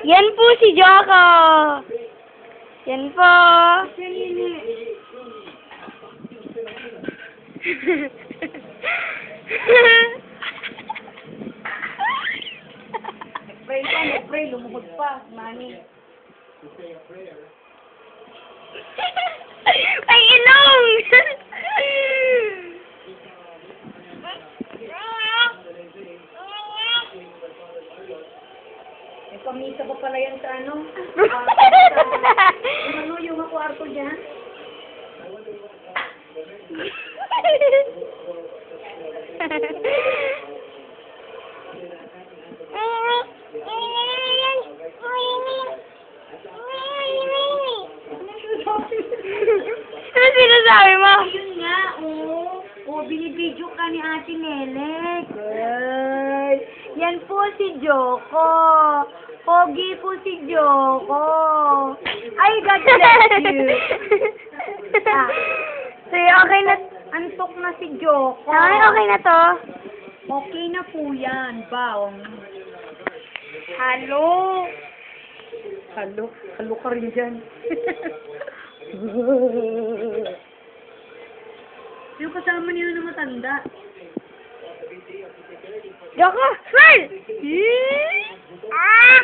Yan po si Joko. Yan po. Pray pa, mag-pray, lumuhod pa, Manny. Ay, ilong! May pamisa pa pala yan sa ano? Yung kwarto niya. Ano sinasabi mo? Ayun nga, binibidyo ka ni Ate Nelek. Ay, yan po si Joko. Pogi po si Joko. Ay, God bless you. Sige, okay na. Antok na si Joko. Ay, okay na to. Okay na po yan, Baong. Halo. Halo ka rin dyan. Yung kasama niyo na matanda. Joko, smile! Ah!